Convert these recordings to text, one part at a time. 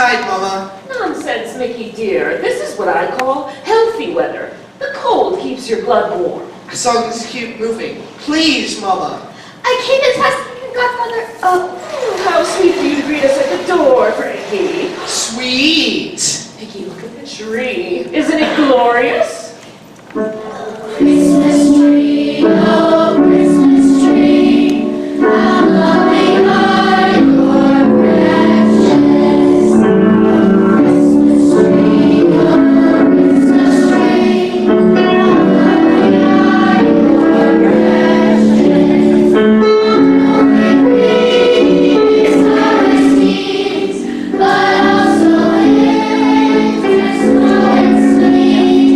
inside, Mama. Nonsense, Mickey dear. This is what I call healthy weather. The cold keeps your blood warm. As long as you keep moving. Please, Mama. I came to test you, Godfather. Oh, how sweet for you to greet us at the door, Frankie. Sweet. Mickey, look at the tree. Isn't it glorious? Christmas tree, oh Christmas tree, how lovely are your branches. Christmas tree, oh Christmas tree, how lovely are your branches. Only breeze our seeds, but also in Christmas sleep.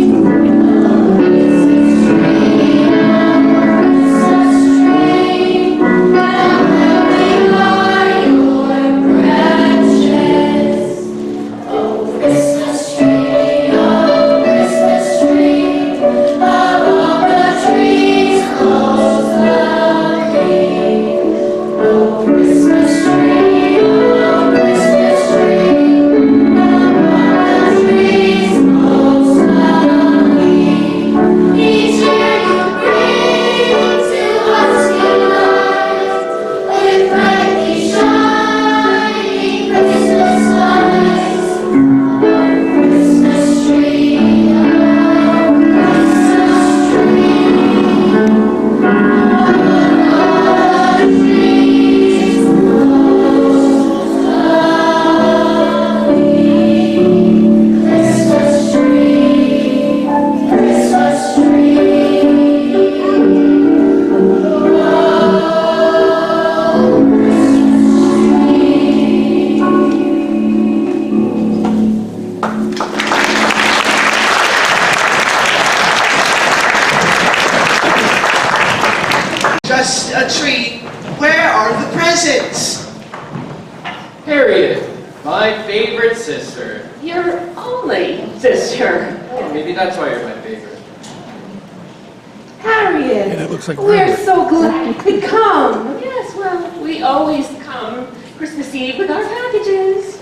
Just a treat. Where are the presents? Harriet, my favorite sister. Your only sister. Oh, maybe that's why you're my favorite. Harriet, And it looks like we're Robert. so glad you could come. Yes, well, we always come Christmas Eve with our packages.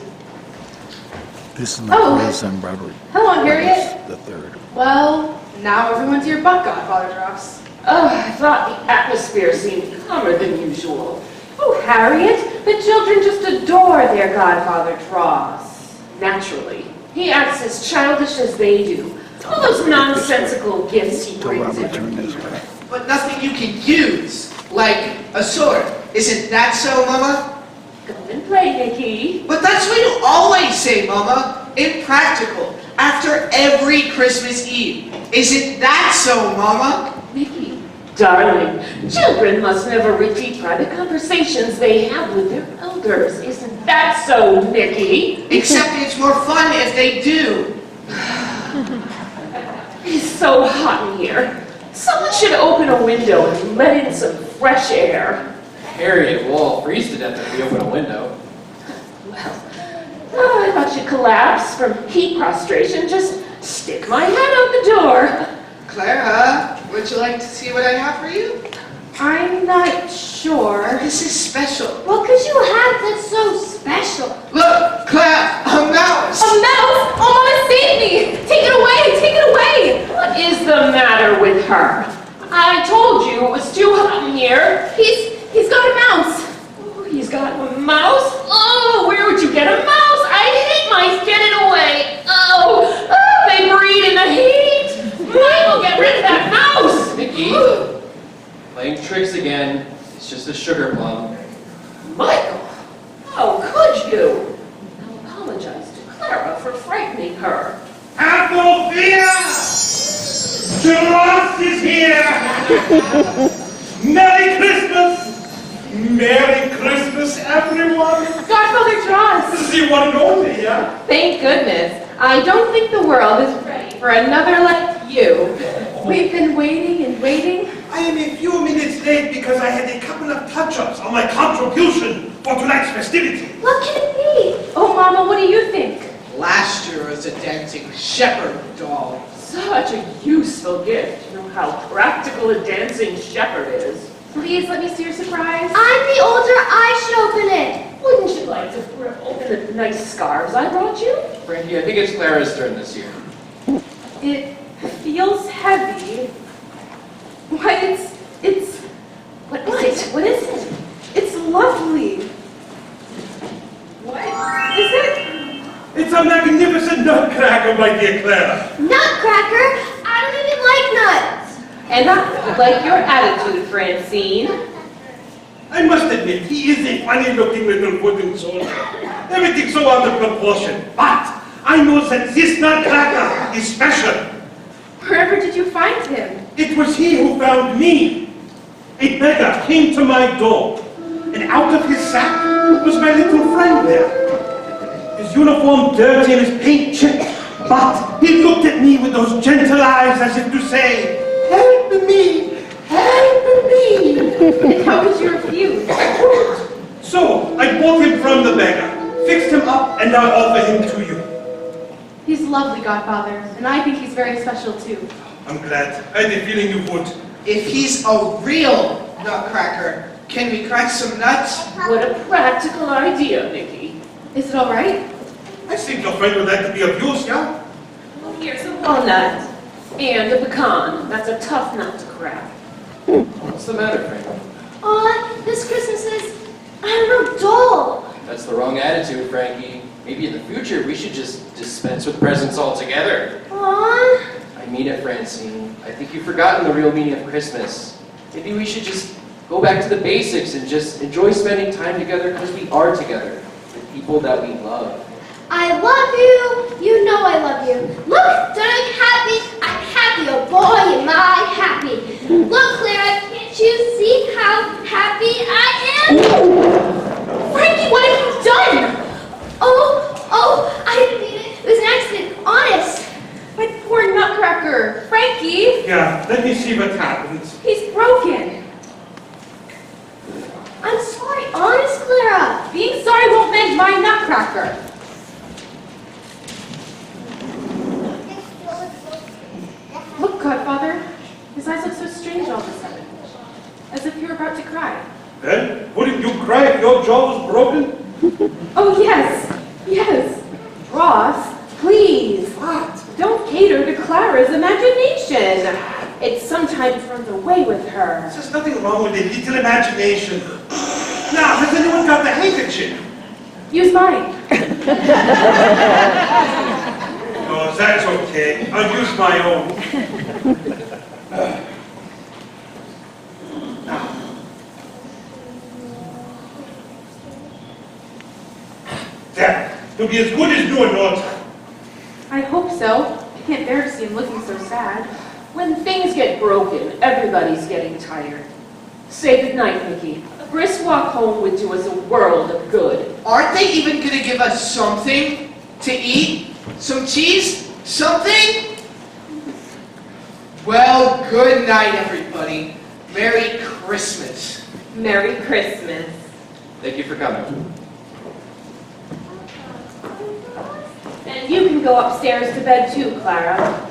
This is Oh. Nicholas and Robert. Hello, Harriet. The third. Well, now everyone's your butt, Godfather drops. Oh, I thought the atmosphere seemed calmer than usual. Oh, Harriet, the children just adore their godfather Dross. Naturally, he acts as childish as they do. All those nonsensical gifts he Tell brings Robert turn every this year. way. But nothing you can use, like a sword. Isn't that so, Mama? Go and play, Mickey. But that's what you always say, Mama. Impractical. After every Christmas Eve. Isn't that so, Mama? Mickey, darling, children must never repeat private conversations they have with their elders. Isn't that so, Mickey? Except it's more fun if they do. It's so hot in here. Someone should open a window and let in some fresh air. Harriet, we'll all freeze to death if we open a window. Well, I thought you'd collapse from heat prostration. Just stick my head out the door. Clara, would you like to see what I have for you? I'm not sure. This is special. Well, 'cause you have that's so special. Look, Clara, a mouse. A mouse? Oh, Mama, save me! Take it away! Take it away! What is the matter with her? I told you it was too hot in here. He's got a mouse. Oh, he's got a mouse? Oh, where would you get a mouse? I hate mice. Get it away. Oh, they breed in the heat. Michael, get rid of that mouse. Mickey, playing tricks again. It's just a sugar plum. Michael, how could you? I'll apologize to Clara for frightening her. Sophia! Dross is here! Merry Christmas! Merry Christmas, everyone! Godfather Dross. This is the one and only, yeah? Thank goodness. I don't think the world is ready for another like you. We've been waiting and waiting. I am a few minutes late because I had a couple of touch-ups on my contribution for tonight's festivity. What can it be? Oh, Mama, what do you think? Last year was a dancing shepherd doll. Such a useful gift. You know how practical a dancing shepherd is. Please let me see your surprise. I'm the older. I should open it. Wouldn't you like to open the nice scarves I brought you? Frankie, I think it's Clara's turn this year. It feels heavy. Why, it's, What is it? What is it? it's lovely. What is it? It's a magnificent nutcracker, my dear Clara. Nutcracker? I don't even like nuts. And I like your attitude, Francine. I must admit, he is a funny-looking little wooden soldier. Everything so out of proportion. But I know that this nutcracker is special. Wherever did you find him? It was he who found me. A beggar came to my door, and out of his sack was my little friend there. His uniform dirty and his paint chipped, but he looked at me with those gentle eyes as if to say, "Help me! Help me!" And how could you refuse? So I bought him from the beggar, fixed him up, and now offer him to you. He's lovely, Godfather, and I think he's very special too. I'm glad. I had a feeling you would. If he's a real nutcracker, can we crack some nuts? What a practical idea, Mickey. Is it all right? I think your friend would like to be abused, yeah? Well, here's a walnut and a pecan. That's a tough nut to crack. What's the matter, Frankie? Aw, this Christmas is, I don't know, dull. That's the wrong attitude, Frankie. Maybe in the future we should just dispense with presents altogether. Aw. I mean it, Francine. I think you've forgotten the real meaning of Christmas. Maybe we should just go back to the basics and just enjoy spending time together because we are together with people that we love. I love you. You know I love you. Look, don't I look happy? I'm happy. Oh boy, am I happy. Look, Clara, can't you see how happy I am? Frankie, what have you done? Oh, I didn't mean it. It was an accident, honest. My poor Nutcracker. Frankie, Yeah, let me see what happens. he's broken. I'm sorry, honest, Clara. Being sorry won't mend my Nutcracker. Look, Godfather. His eyes look so strange all of a sudden. As if you were about to cry. Then, wouldn't you cry if your jaw was broken? Oh, yes. Yes. Ross, please. What? Don't cater to Clara's imagination. It sometimes runs away with her. There's nothing wrong with a little imagination. Now, has anyone got the handkerchief? Use mine. Oh, that's okay. I'll use my own. There. You'll be as good as new in no time. I hope so. I can't bear to see him looking so sad. When things get broken, everybody's getting tired. Say goodnight, Mickey. A brisk walk home would do us a world of good. Aren't they even gonna give us something to eat? Some cheese? Something? Well, good night, everybody. Merry Christmas. Merry Christmas. Thank you for coming. And you can go upstairs to bed too, Clara.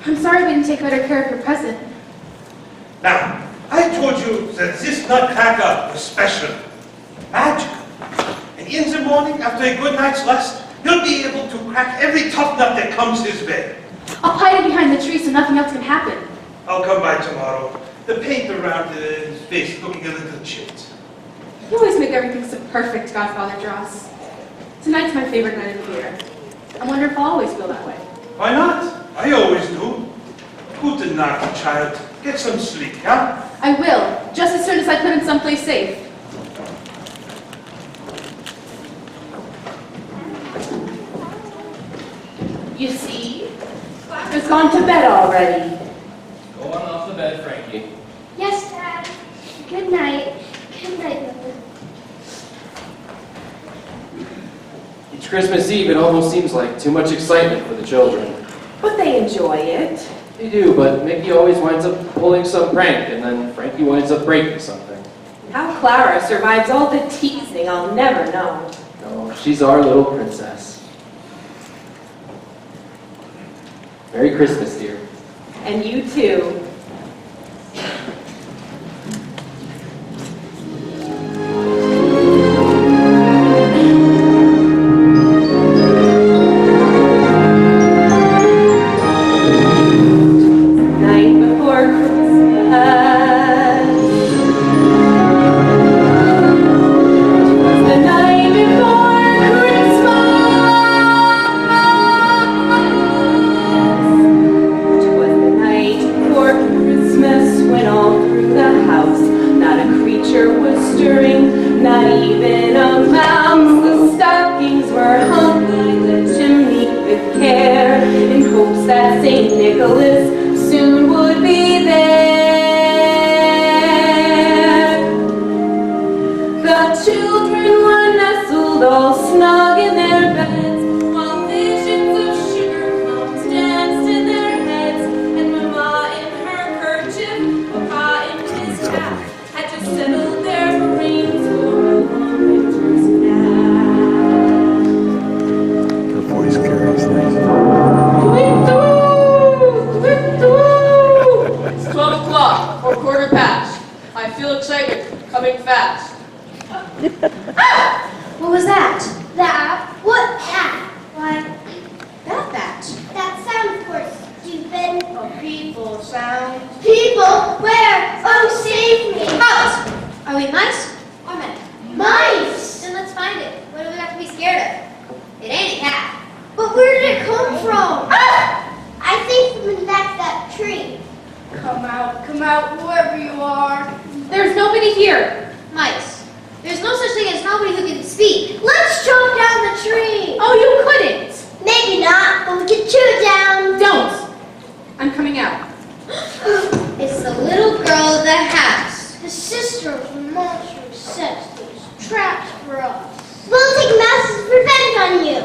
I'm sorry we didn't take better care of your present. Now, I told you that this nutcracker was special, magical. And in the morning, after a good night's rest, he'll be able to crack every tough nut that comes his way. I'll hide it behind the tree so nothing else can happen. I'll come by tomorrow. The paint around his face looking a little chipped. You always make everything so perfect, Godfather Dross. Tonight's my favorite night of the year. I wonder if I'll always feel that way. Why not? I always do. Gute Nacht, child. Get some sleep, yeah? I will, just as soon as I put him someplace safe. You see? Clara's gone to bed already. Go on off the bed, Frankie. Yes, Dad. Good night. Good night, Mother. Each Christmas Eve, it almost seems like too much excitement for the children. But they enjoy it. They do, but Mickey always winds up pulling some prank, and then Frankie winds up breaking something. How Clara survives all the teasing, I'll never know. No, she's our little princess. Merry Christmas, dear. And you too. stirring, not even a mouse. The stockings were hung by the chimney with care, in hopes that St. Nicholas soon would be there. The children were nestled all snug in their beds, while visions of sugar plums danced in their heads, and Mama in her kerchief, Papa in his hat, had just settled their brains for a long winter's nap. Her voice carries things. It's 12 o'clock, or quarter past. I feel excited, coming fast. What was that? That? What that? Why, that. That sound for stupid. A people sound. People? Where? Oh, save me. Mice. Are we mice or men? Mice. Then let's find it. What do we have to be scared of? It ain't a cat. But where did it come from? I think from the back of that tree. Come out, whoever you are. There's nobody here. Mice. There's no such thing as nobody who can speak. Let's chop down the tree. Oh, you couldn't. Maybe not, but we can chew it down. Don't. I'm coming out. It's the little girl of the house. The sister of the monster who sets those traps for us. We'll take Mouse's revenge on you.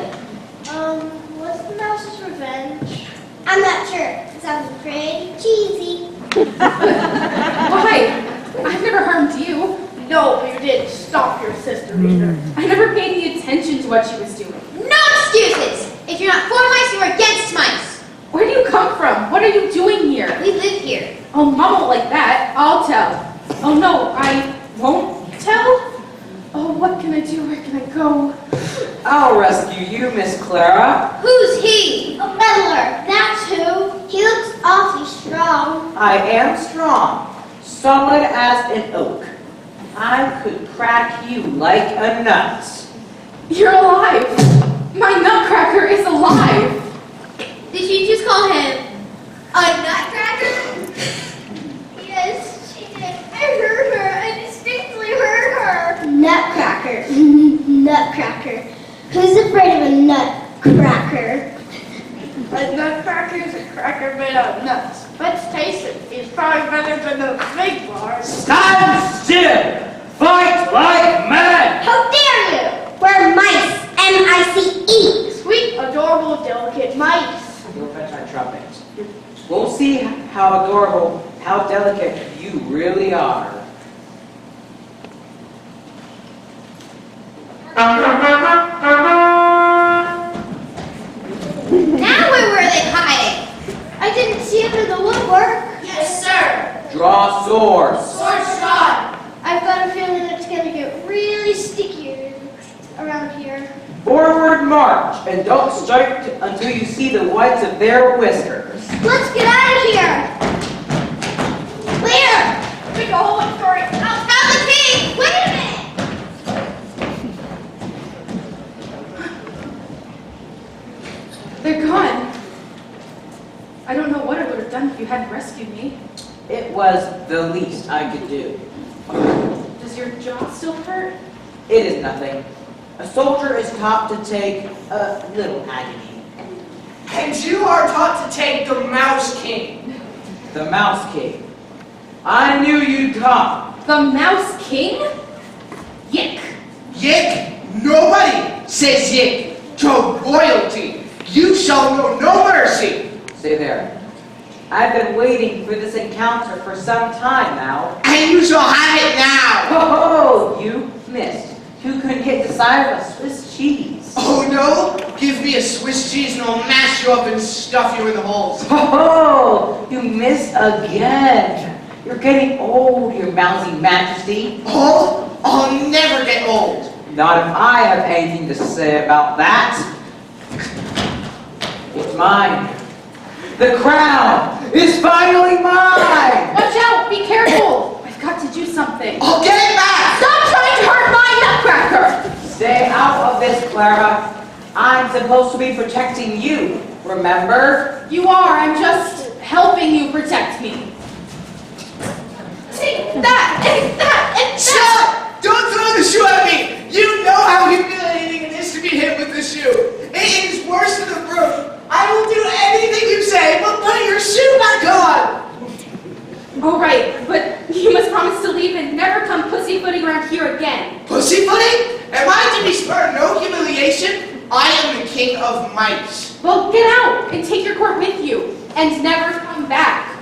What's the Mouse's revenge? I'm not sure. It sounds pretty cheesy. Why? I've never harmed you. No, you didn't stop your sister either. I never paid any attention to what she was doing. No excuses! If you're not for mice, you're against mice. Where do you come from? What are you doing here? We live here. Oh, Mom won't like that. I'll tell. Oh, no, I won't tell? Oh, what can I do? Where can I go? I'll rescue you, Miss Clara. Who's he? A meddler. That's who. He looks awfully strong. I am strong, solid as an oak. I could crack you like a nut. You're alive. My Nutcracker is alive. Did she just call him a nutcracker? Yes, she did. I heard her. I distinctly heard her. Nutcracker. Nutcracker. Who's afraid of a nutcracker? A nutcracker is a cracker made out of nuts. Let's taste it. It's probably better than those big bars. Stand still! Fight like men! How dare you? We're mice. M-I-C-E. Sweet, adorable, delicate mice. Go fetch my trumpet. We'll see how adorable, how delicate you really are. Now where were they hiding? I didn't see them in the woodwork. Yes, sir. Draw swords. Sword shot. I've got a feeling it's going to get really sticky around here. Forward march, and don't strike until you see the whites of their whiskers. Let's get out of here. Where? Make a hole in for it. Out the cave. Wait a minute. They're gone. I don't know what I would have done if you hadn't rescued me. It was the least I could do. Does your jaw still hurt? It is nothing. A soldier is taught to take a little agony. And you are taught to take the Mouse King. The Mouse King. I knew you'd come. The Mouse King? Yick. Yick? Nobody says yick to royalty. You shall know no mercy. Stay there. I've been waiting for this encounter for some time now. And you shall have it now. Oh, you missed. You couldn't hit the side of a Swiss cheese. Oh no? Give me a Swiss cheese and I'll mash you up and stuff you in the holes. Oh, you missed again. You're getting old, your mousy majesty. Old? I'll never get old. Not if I have anything to say about that. It's mine. The crown is finally mine! Watch out! Be careful! I've got to do something. I'll get it back! Stop trying to hurt my Nutcracker! Stay out of this, Clara. I'm supposed to be protecting you, remember? You are. I'm just helping you protect me. Take that! Take that! And Shut! Don't mice. Well, get out and take your court with you and never come back.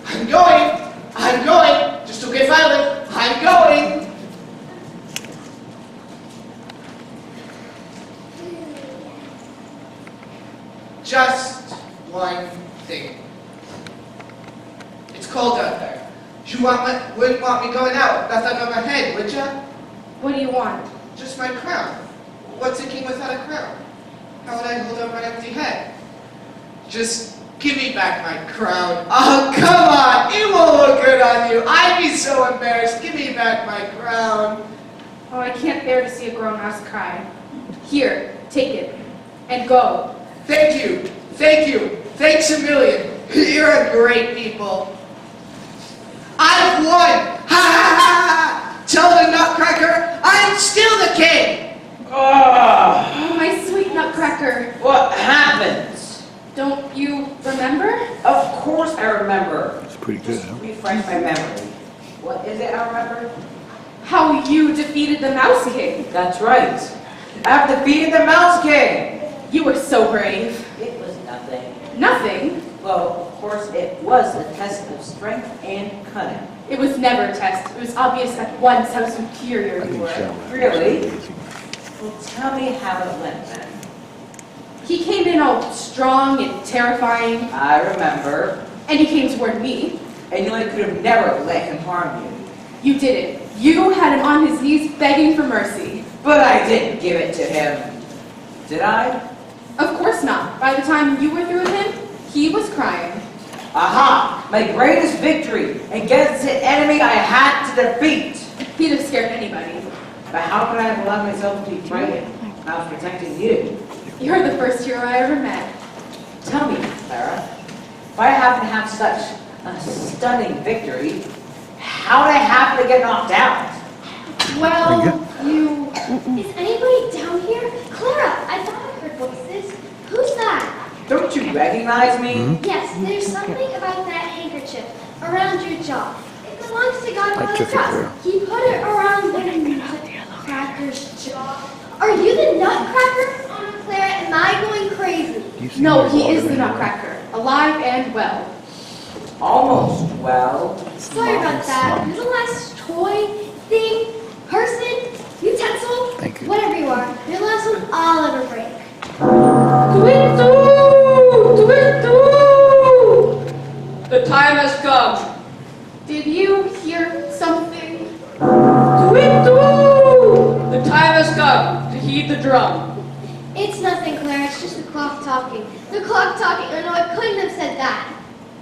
I'm going. Just to get violent. I'm going. Just one thing. It's cold out there. You wouldn't want me going out with nothing on my head, would ya? What do you want? Just my crown. What's a king without a crown? How would I hold up my empty head? Just give me back my crown. Oh, come on! It won't look good on you. I'd be so embarrassed. Give me back my crown. Oh, I can't bear to see a grown mouse cry. Here, take it, and go. Thank you. Thanks a million. You're a great people. I've won! Ha ha ha! Tell the Nutcracker I'm still the king! Oh, my sweet Nutcracker. What happened? Don't you remember? Of course I remember. It's pretty good, huh? Refresh my memory. What is it I remember? How you defeated the Mouse King. That's right. I've defeated the Mouse King. You were so brave. It was nothing. Nothing? Well, of course, it was a test of strength and cunning. It was never a test. It was obvious at once how superior I you think were. Shaman. Really? Amazing. Well, tell me how it went then. He came in all strong and terrifying, I remember. and he came toward me. And you could have never let him harm you. You did it. You had him on his knees begging for mercy. But I didn't give it to him. Did I? Of course not. By the time you were through with him, he was crying. Aha! My greatest victory against an enemy I had to defeat. He'd have scared anybody. But how could I have allowed myself to be frightened? I was protecting you. You're the first hero I ever met. Tell me, Clara, if I happen to have such a stunning victory, how did I happen to get knocked out? Well, Very you... Is anybody down here? Clara, I thought I heard voices. Who's that? Don't you recognize me? Yes, there's something about that handkerchief around your jaw. It belongs to Godfather took it Trust. there. He put it around the Nutcracker's jaw. Are you the Nutcracker? Oh, Clara, am I going crazy? You seem No, like he all is the of it. Nutcracker, alive and well. Almost well. Sorry about that. You're the last toy, thing, person, utensil, Thank you. whatever you are. You're the last one I'll ever break. The time has come. Did you hear something? The time has come to heed the drum. It's nothing, Clara. It's just the clock talking. The clock talking. Oh, no, I couldn't have said that.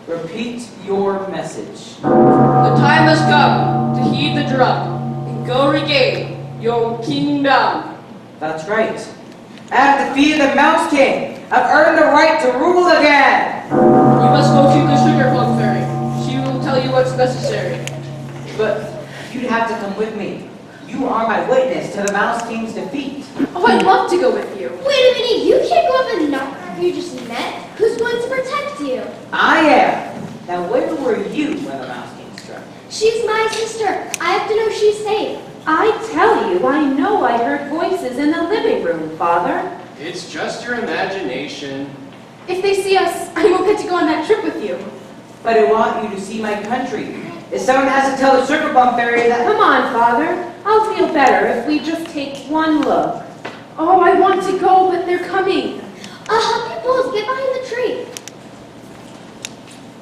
Repeat your message. The time has come to heed the drum and go regain your kingdom. That's right. I have defeated the Mouse King. I've earned the right to rule again. You must go to the sugar plum fairy. She will tell you what's necessary. But you'd have to come with me. You are my witness to the Mouse King's defeat. Oh, I'd love to go with you. Wait a minute. You can't go up in the Nutcracker you just met. Who's going to protect you? I am. Now, where were you when the Mouse King struck? She's my sister. I have to know she's safe. I tell you, I know I heard voices in the living room, Father. It's just your imagination. If they see us, I won't get to go on that trip with you. But I want you to see my country. If someone has to tell the sugar plum fairy that... Come on, Father. I'll feel better if we just take one look. Oh, I want to go, but they're coming. Help you both. Get behind the tree.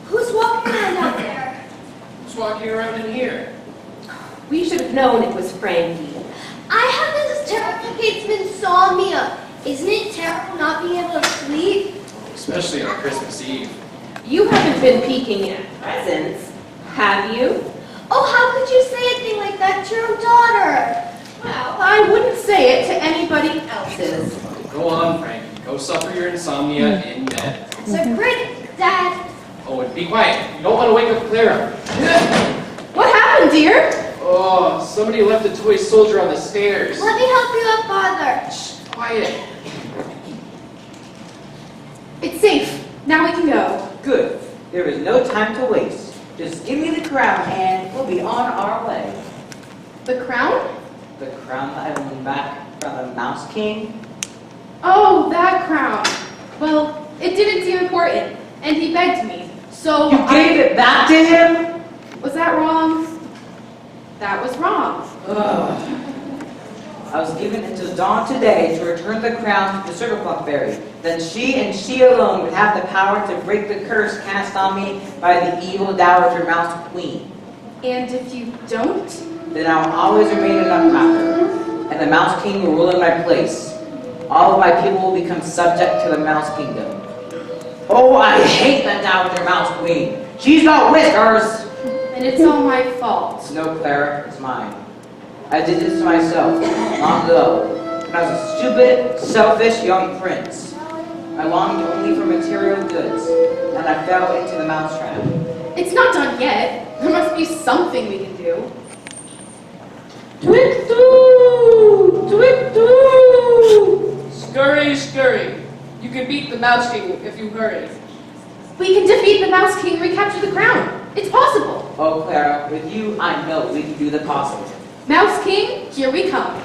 Who's walking around out there? Who's walking around in here? We should have known it was Frankie. I have this terrible case of insomnia. Isn't it terrible not being able to sleep? Especially on Christmas Eve. You haven't been peeking at presents, have you? Oh, how could you say a thing like that to your own daughter? Well, I wouldn't say it to anybody else's. Go on, Frankie. Go suffer your insomnia in bed. It's a great dad. Oh, and be quiet. You don't want to wake up Clara. What happened, dear? Oh, somebody left a toy soldier on the stairs. Let me help you up, Father. Shh, quiet. It's safe. Now we can go. Good. There is no time to waste. Just give me the crown and we'll be on our way. The crown? The crown that I won back from the Mouse King? Oh, that crown. Well, it didn't seem important, and he begged me, so You gave it back to him? Was that wrong? That was wrong. Ugh. I was given until dawn today to return the crown to the Sugarplum Fairy. Then she and she alone would have the power to break the curse cast on me by the evil Dowager Mouse Queen. And if you don't? Then I will always remain a Nutcracker, and the Mouse King will rule in my place. All of my people will become subject to the Mouse Kingdom. Oh, I hate that Dowager Mouse Queen. She's got whiskers! And it's all my fault. No, Clara, it's mine. I did this to myself long ago, when I was a stupid, selfish young prince. I longed only for material goods, and I fell into the mousetrap. It's not done yet. There must be something we can do. Twit-doo! Twit-doo! Scurry, scurry. You can beat the Mouse King if you hurry. We can defeat the Mouse King and recapture the crown. It's possible. Oh, Clara, with you, I know we can do the possible. Mouse King, here we come.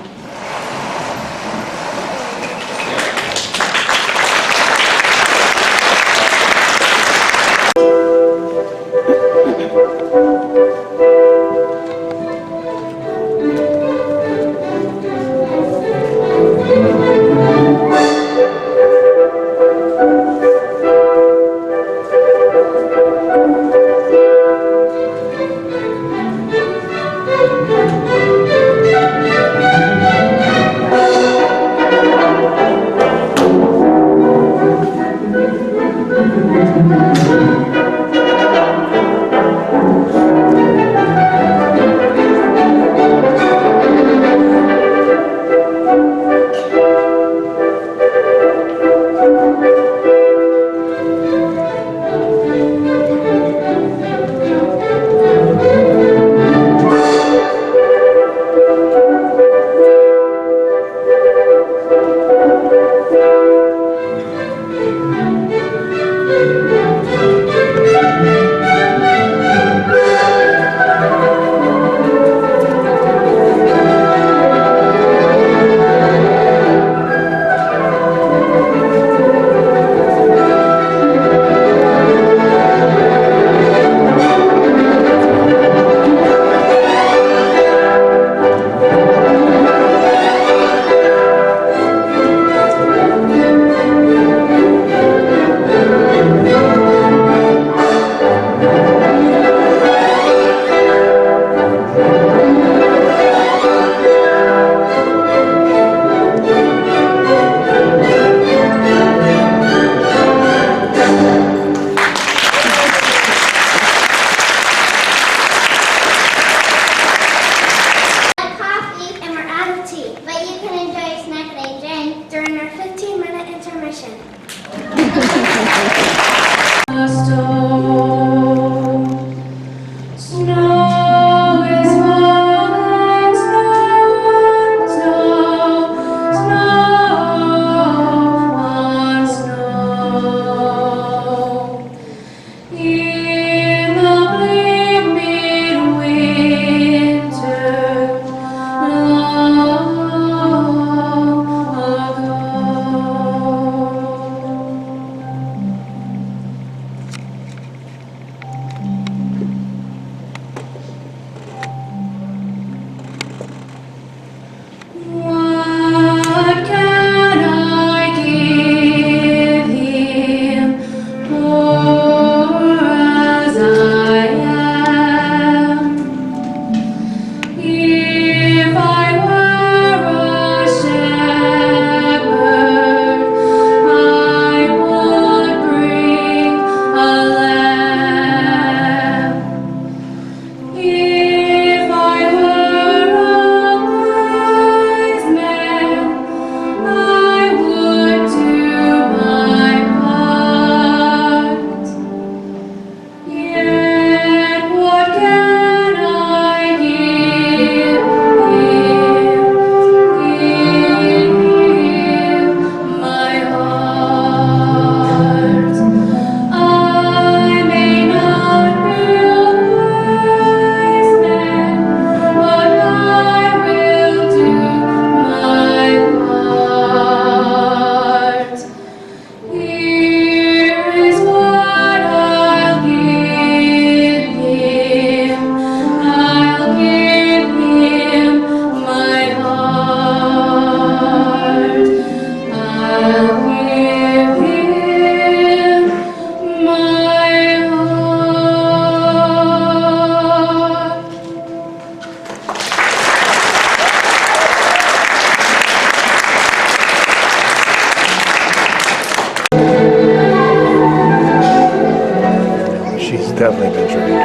definitely been trained.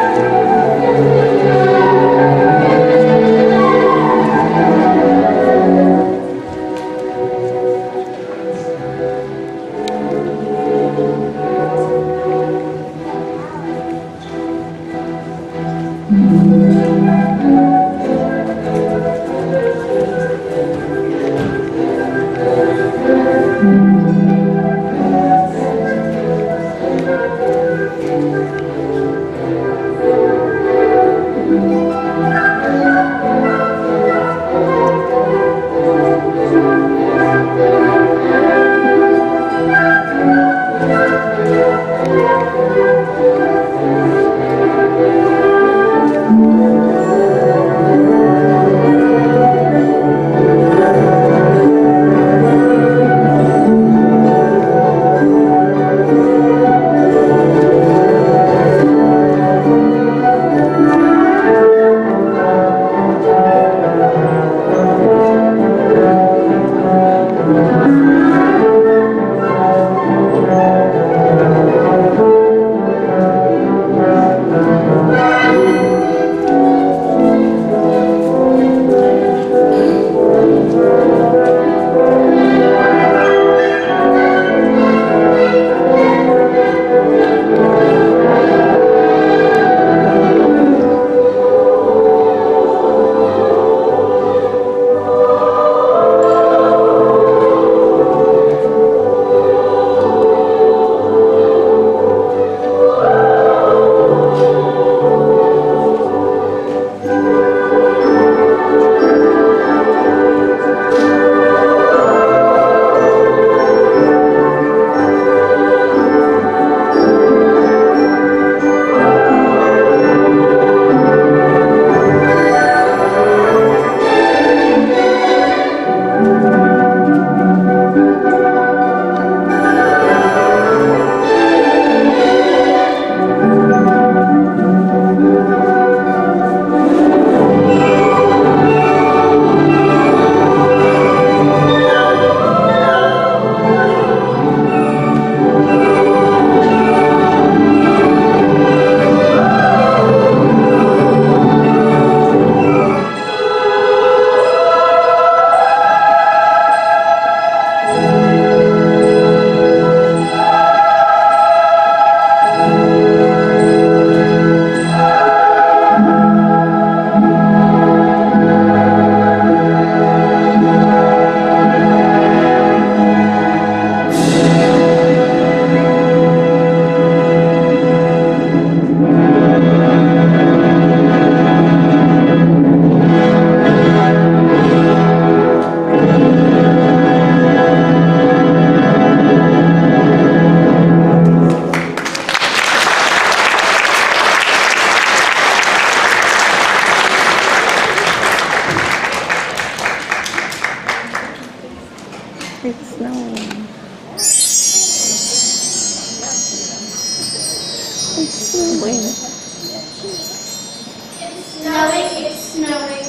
It's snowing.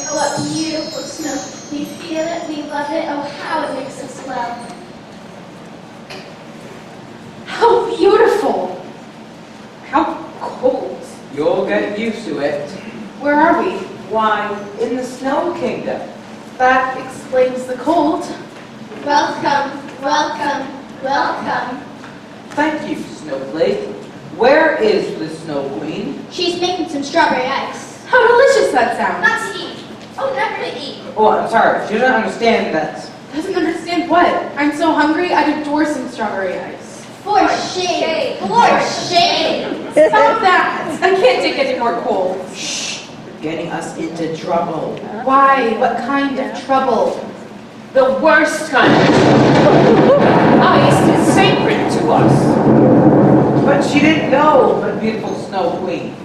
Oh, what beautiful snow. We feel it, we love it. Oh, how it makes us well. How beautiful! How cold. You'll get used to it. Where are we? Why, in the Snow Kingdom. That explains the cold. Welcome, welcome, welcome. Thank you, Snowflake. Where is the Snow Queen? She's making some strawberry ice. How delicious that sounds. Not to eat. Oh, never to eat. Oh, I'm sorry. She doesn't understand that. Doesn't understand what? I'm so hungry, I'd adore some strawberry ice. For shame. For shame. Stop that! I can't take any more cold. Shh! You're getting us into trouble. Why? What kind of trouble? The worst kind of trouble. Ice is sacred to us. But she didn't know the beautiful Snow Queen.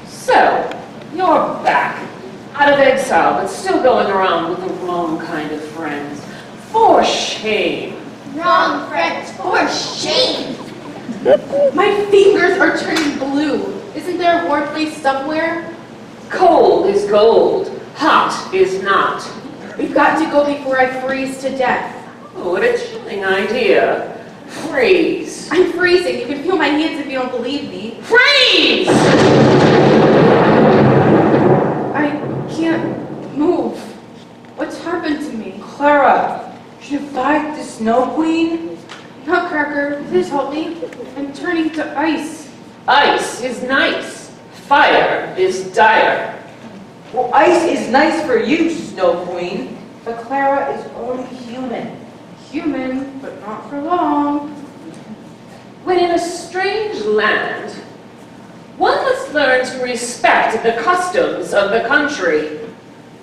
So, you're back. Out of exile, but still going around with the wrong kind of friends. For shame. Wrong friends. For shame. My fingers are turning blue. Isn't there a warm place somewhere? Cold is gold. Hot is not. We've got to go before I freeze to death. Oh, what a chilling idea. Freeze! I'm freezing. You can feel my hands if you don't believe me. Freeze! I can't move. What's happened to me? Clara, you fight the Snow Queen? Nutcracker, please help me. I'm turning to ice. Ice is nice. Fire is dire. Well, ice is nice for you, Snow Queen, but Clara is only human. Human, but not for long. When in a strange land, one must learn to respect the customs of the country.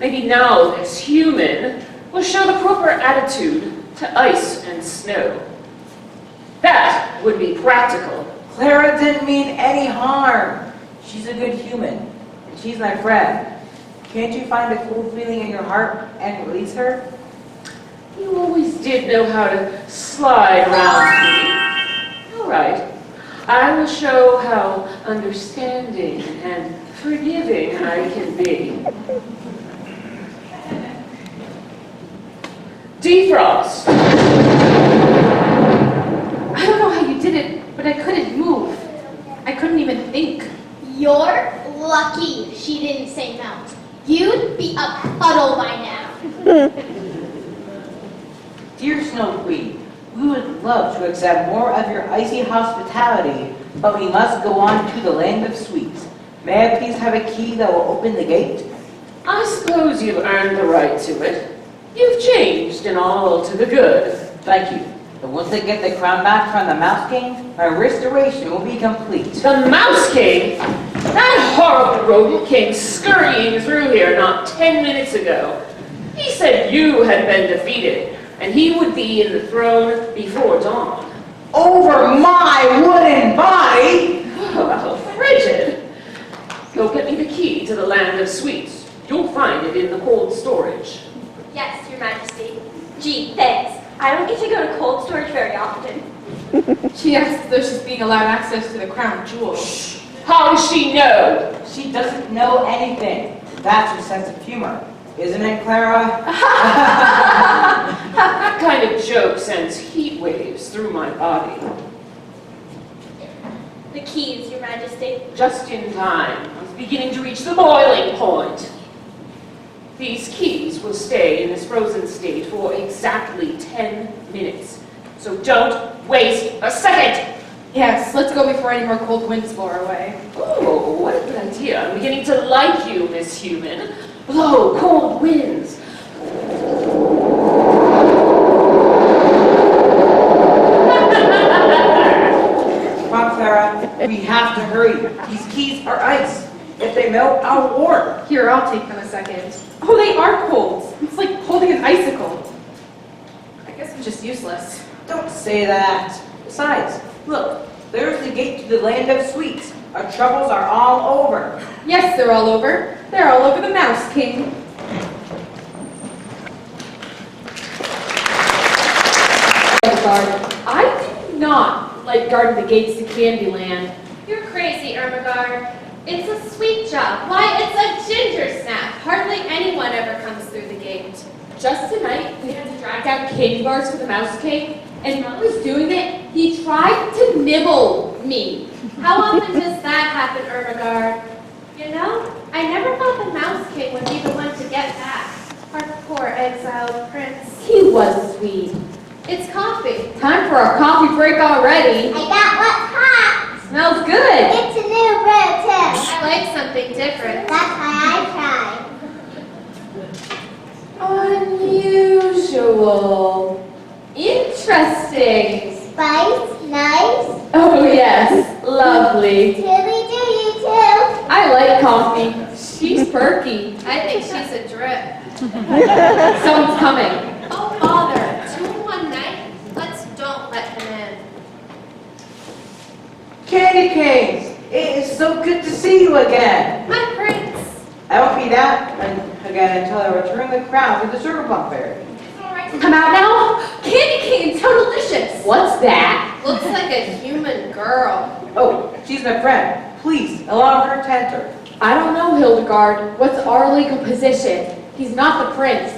Maybe now this human will show the proper attitude to ice and snow. That would be practical. Clara didn't mean any harm. She's a good human, and she's my friend. Can't you find a cool feeling in your heart and release her? You always did know how to slide around me. All right. I will show how understanding and forgiving I can be. Defrost. I don't know how you did it, but I couldn't move. I couldn't even think. You're lucky she didn't say melt. You'd be a puddle by now. Dear Snow Queen, we would love to accept more of your icy hospitality, but we must go on to the land of sweets. May I please have a key that will open the gate? I suppose you've earned the right to it. You've changed and all to the good. Thank you. But once I get the crown back from the Mouse King, my restoration will be complete. The Mouse King? That horrible rodent came scurrying through here not 10 minutes ago. He said you had been defeated, and he would be in the throne before dawn. Over my wooden body? Oh, frigid. Go get me the key to the land of sweets. You'll find it in the cold storage. Yes, Your Majesty. Gee, thanks. I don't get to go to cold storage very often. She acts as though she's being allowed access to the crown jewels. How does she know? She doesn't know anything. That's her sense of humor. Isn't it, Clara? That kind of joke sends heat waves through my body. The keys, Your Majesty. Just in time. I was beginning to reach the boiling point. These keys will stay in this frozen state for exactly 10 minutes. So don't waste a second. Yes, let's go before any more cold winds blow our way. Oh, what a good idea. I'm beginning to like you, Miss Human. Blow cold winds. Come on, Clara. We have to hurry. These keys are ice. If they melt, I'll warp. Here, I'll take them a second. Oh, they are cold. It's like holding an icicle. I guess I'm just useless. Don't say that. Besides, look, there's the gate to the land of sweets. Our troubles are all over. Yes, they're all over. They're all over the Mouse King. I do not like guarding the gates to Candyland. You're crazy, Ermengarde. It's a sweet job. Why, it's a ginger snap. Hardly anyone ever comes through the gate. Just tonight, we had to drag out candy bars for the Mouse King, and while I was doing it, he tried to nibble me. How often does that happen, Ermengarde? You know, I never thought the Mouse King would be the one to get back. Our poor exiled prince. He was sweet. It's coffee. Time for a coffee break already. I got what's hot. Smells good. It's a new brew too. I like something different. That's why I Unusual. Interesting. tried. Spice, nice. Oh yes, lovely. Tilly do you too. I like coffee. She's perky. I think she's a drip. Someone's coming. Oh, bother. 2 in 1 night? Don't let him in. Candy canes! It is so good to see you again. My prince. I won't be that again until I return the crown to the Sugar Plum Fairy. It's all right. Come out now. Candy canes, how delicious. What's that? Looks like a human girl. Oh, she's my friend. Please, allow her to enter. I don't know, Hildegard. What's our legal position? He's not the prince.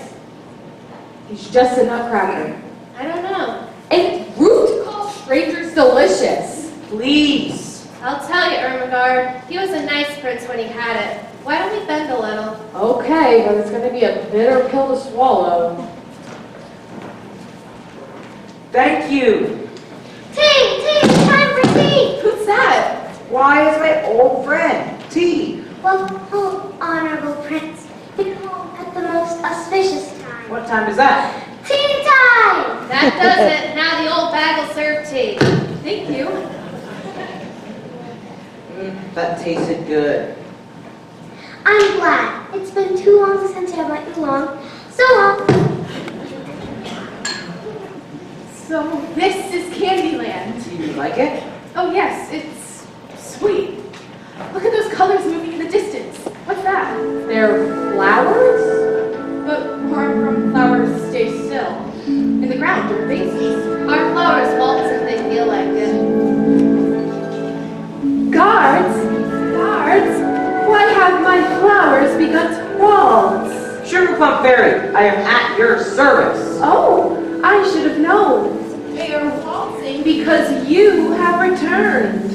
He's just a nutcracker. I don't know. And rude to call stranger's delicious. Please. I'll tell you, Ermengarde, he was a nice prince when he had it. Why don't we bend a little? Okay, but it's going to be a bitter pill to swallow. Thank you. Tea! Tea! Time for tea! Who's that? Why is my old friend, Tea? Welcome home, honorable prince. You're home at the most auspicious time. What time is that? Tea time! That does it. Now the old bag will serve tea. Thank you. That tasted good. I'm glad. It's been too long since I let you along. So long. So this is Candyland. Do you like it? Oh yes, it's sweet. Look at those colors moving in the distance. What's that? They're flowers? But more from flowers stay still. In the ground are vases. Our flowers waltz if they feel like it. Guards? Guards? Why have my flowers begun to waltz? Sugar Plum Fairy, I am at your service. Oh, I should have known. They are waltzing because you have returned.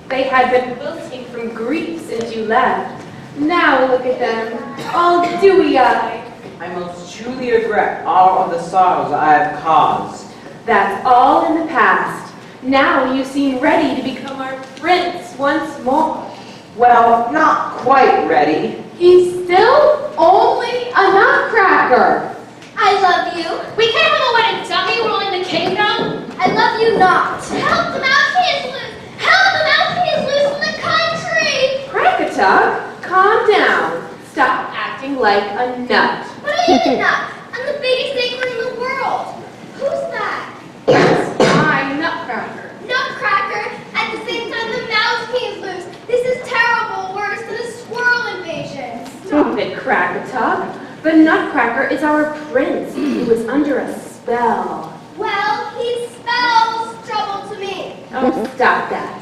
They had been wilting from grief since you left. Now look at them, all dewy-eyed. I most truly regret all of the sorrows I have caused. That's all in the past. Now you seem ready to become our prince once more. Well, not quite ready. He's still only a nutcracker. I love you. We can't have a wedding dummy ruling the kingdom. I love you not. Help the mouse, he is loose. Help the mouse, he is loose in the country. Crackatuck, calm down. Stop acting like a nut. What are you a nut? I'm the biggest acorn in the world. Who's that? Yes, I, Nutcracker. Nutcracker. At the same time, the mouse king is loose. This is terrible. Worse than a squirrel invasion. Stop it, Crackatuck. The Nutcracker is our prince. He was under a spell. Well, he spells trouble to me. Oh, stop that.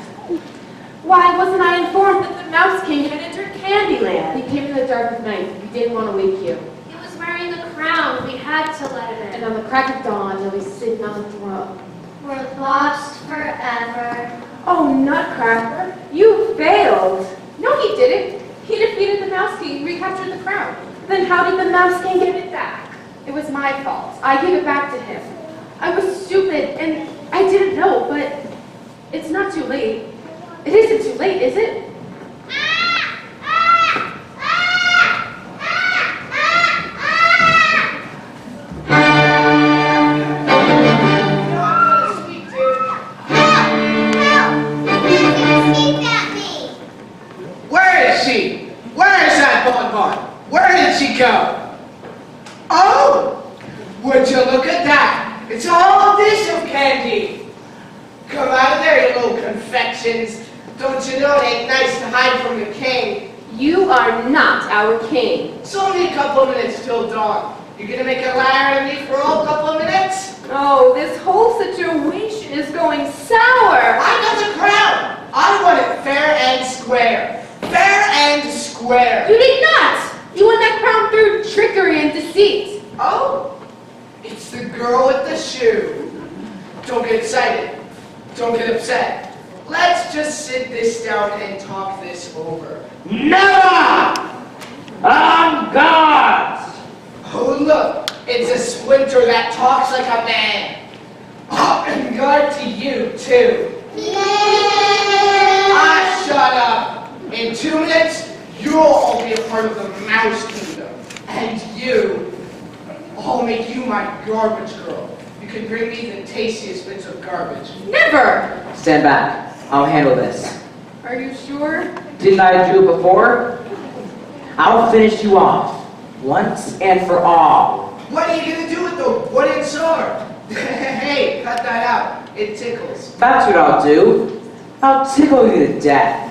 Why wasn't I informed that the Mouse King had entered Candyland. He came in the dark of night. We didn't want to wake you. He was wearing the crown. We had to let him in. And on the crack of dawn, he'll be sitting on the throne. We're lost forever. Oh, Nutcracker, you failed. No, he didn't. He defeated the Mouse King and recaptured the crown. Then how did the Mouse King get it back? It was my fault. I gave it back to him. I was stupid and I didn't know, but it's not too late. It isn't too late, is it? Where is she? Where is that bonbon? Where did she go? Oh! Would you look at that? It's all dish of candy. Come out of there, you little confections. Don't you know it ain't nice to hide from the king? You are not our king. It's only a couple of minutes till dawn. You gonna make a liar of me for all couple of minutes? Oh, this whole situation is going sour. I got the crown. I want it fair and square. Fair and square. You did not! You won that crown through trickery and deceit. Oh, it's the girl with the shoe. Don't get excited. Don't get upset. Let's just sit this down and talk this over. Never! I'm God! Oh, look, it's a splinter that talks like a man. Oh, and God to you, too. Ah, shut up. In 2 minutes, you'll all be a part of the Mouse Kingdom. And you, I'll make you my garbage girl. You can bring me the tastiest bits of garbage. Never! Stand back. I'll handle this. Are you sure? Didn't I do it before? I'll finish you off, once and for all. What are you going to do with the wooden sword? Hey, cut that out. It tickles. That's what I'll do. I'll tickle you to death.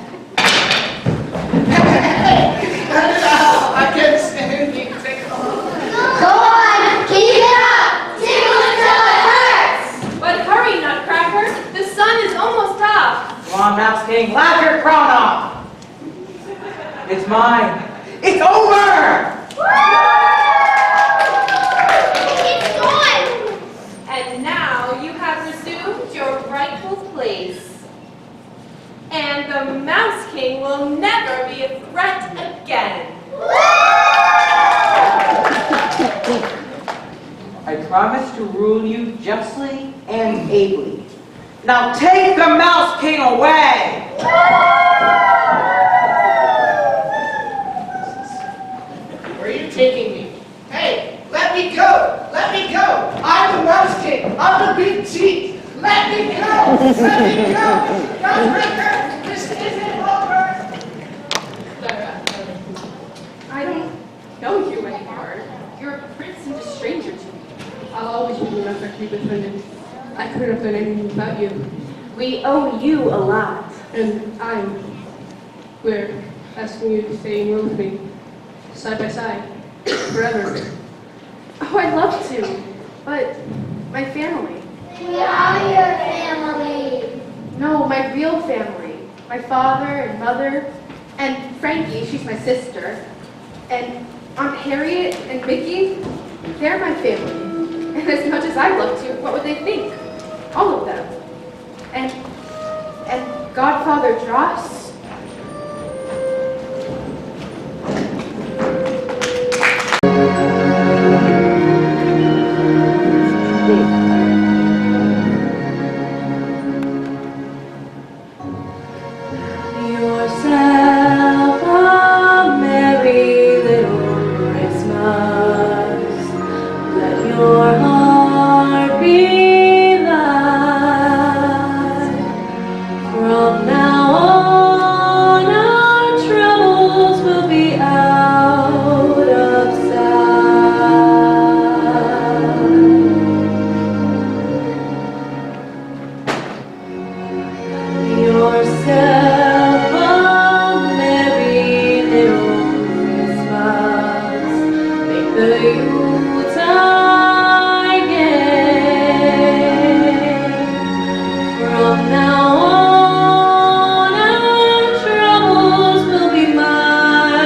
I can't stand being tickled. Go on, keep it up. Tickle until it hurts. But hurry, Nutcracker. The sun is almost up. Come on, Mouse King, laugh your crown off. It's mine. It's over! It's gone. And now you have resumed your rightful place. And the Mouse King will never be a threat again. I promise to rule you justly and ably. Now take the Mouse King away! Where are you taking me? Hey, let me go! Let me go! I'm the Mouse King! I'm the big cheat! Let me go! Let me go! Nutcracker! This isn't over! I don't know you anymore. You're a prince and a stranger to me. I'll always be the Nutcracker you befriended. I couldn't have done anything without you. We owe you a lot. And we're asking you to stay in room with me, side by side, forever. Oh, I'd love to, but my family. We are your family. No, my real family. My father and mother, and Frankie, she's my sister, and Aunt Harriet and Mickey, they're my family. And as much as I'd love to, what would they think? All of them. And Godfather Dross. Yourself a merry little Christmas. Let your heart be light. From now on, our troubles will be out of sight. Yourself a merry little Christmas. Make the Yuletide gay. From now on, our troubles will be mild.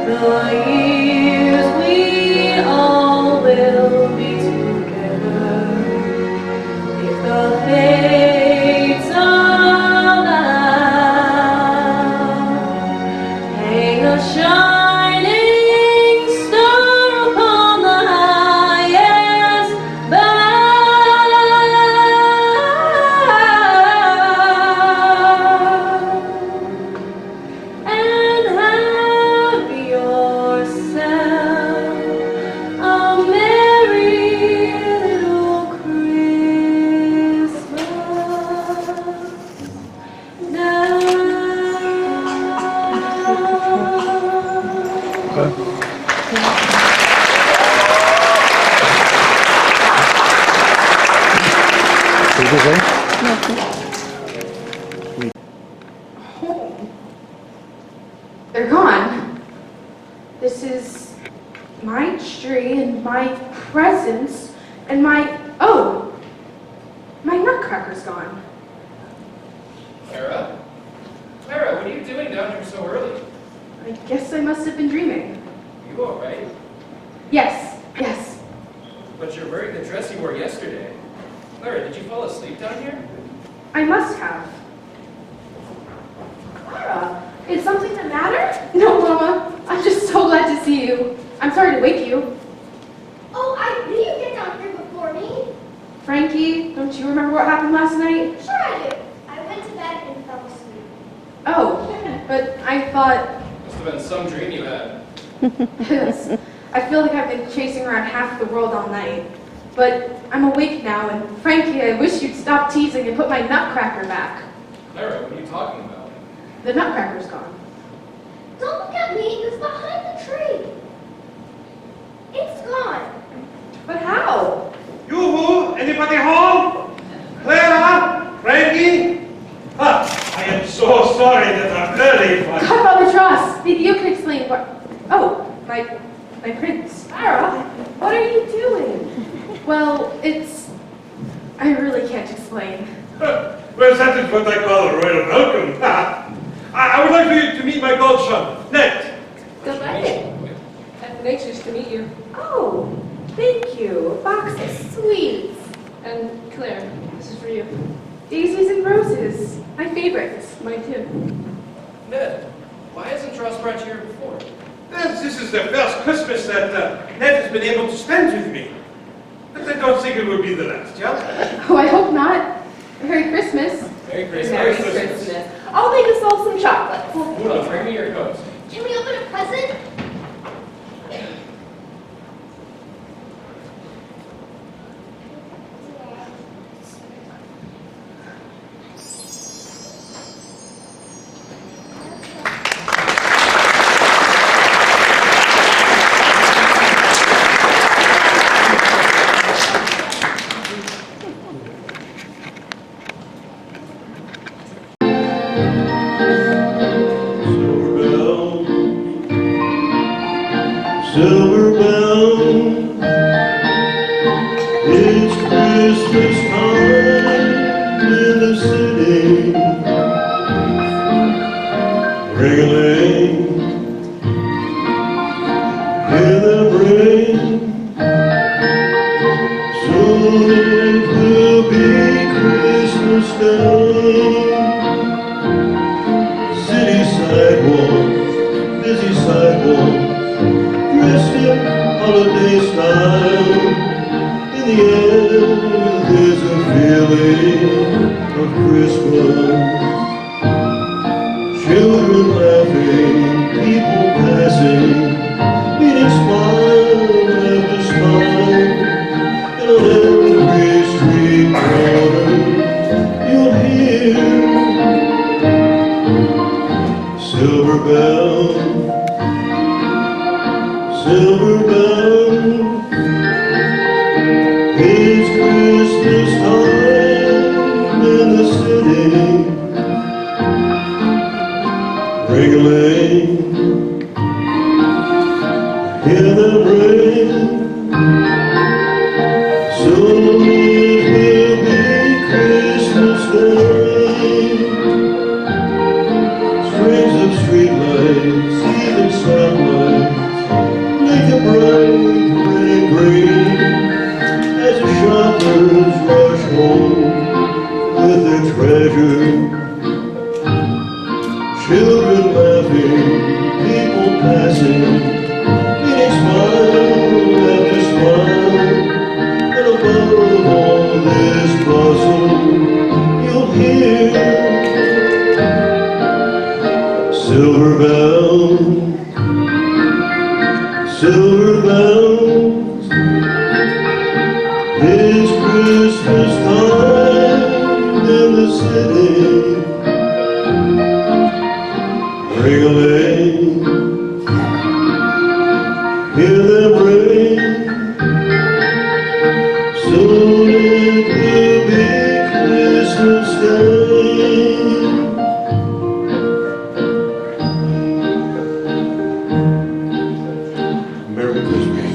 The years we all will be together. If the fates allow, hang a shining star upon the highest bough, and have yourself a merry little Christmas now. Home. They're gone. This is my tree and my presents and my Nutcracker's gone. Clara? Clara, what are you doing down here so early? I guess I must have been dreaming. You alright? Yes. But you're wearing the dress you wore yesterday. Clara, did you fall asleep down here? I must have. Clara, is something the matter? No, Mama. I'm just so glad to see you. I'm sorry to wake you. Oh, I knew you'd get down here before me. Frankie, don't you remember what happened last night? Sure I do. I went to bed and fell asleep. Oh, but I thought... Must have been some dream you had. Yes. I feel like I've been chasing around half the world all night. But I'm awake now, and Frankie, I wish you'd stop teasing and put my Nutcracker back. Clara, what are you talking about? The Nutcracker's gone. Don't look at me. It's behind the tree. It's gone. But how? Yoo-hoo! Anybody home? Clara? Frankie? I am so sorry that I'm early, but... Godfather Tross, maybe you can explain what... Oh, my prince. Clara, what are you doing? Well, it's... I really can't explain. Well, that is what I call a royal welcome. I would like for you to meet my godson, Ned. Delighted. I'm anxious to meet you. Oh, thank you. A box of sweets. And Claire, this is for you. Daisies and roses. My favorites. Mine too. Ned, why hasn't Tross brought you here before? This is the first Christmas that Ned has been able to spend with me. But I don't think it will be the last, yeah? Oh, I hope not. Merry Christmas. Merry Christmas. Merry Christmas. I'll make us all some chocolate. Una, bring me your coat. Can we open a present? Silver bell, it's Christmas time in the city. Ring-a-ling, hear them ring. Soon it will be Christmas Day. City sidewalks, busy sidewalks, dressed in holiday style. In the air, there's a feeling of Christmas. Children laughing, people passing, meeting smile after smile. And on every street corner, you'll hear silver bells. Silver bells, it's Christmas time in the city. Ring-a-ling, hear them ring. Soon it will be Christmas Day. Strings of streetlights, even sunlight, dancing, meeting smile after smile, and above all this bustle, you'll hear silver bells, silver bells. It's Christmas time in the city. Ring-a-ling, hear them ring. Soon it will be Christmas Day. Merry Christmas.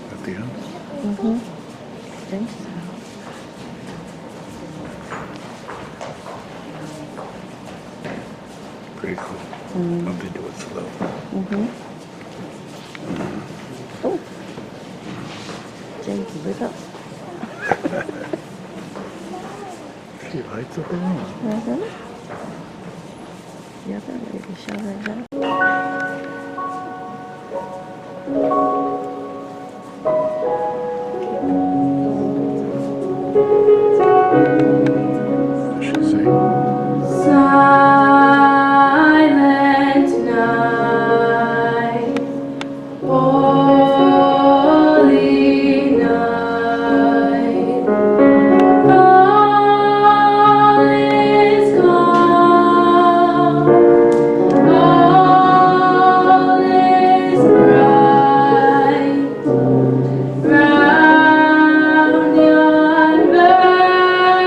At the end? I think so. Pretty cool. Hope they do it slow. Oh. Jane, keep it up. She lights up her room. The other lady, show her that. Silent night, holy night, all is calm, all is bright, round yon virgin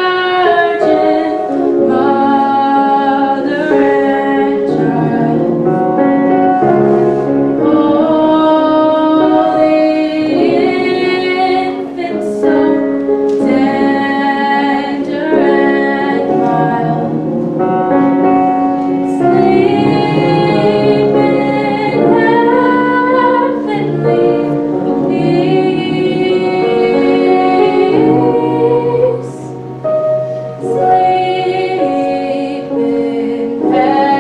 mother and child. Holy infant, so tender and mild, sleep in heavenly peace. Sleep in heavenly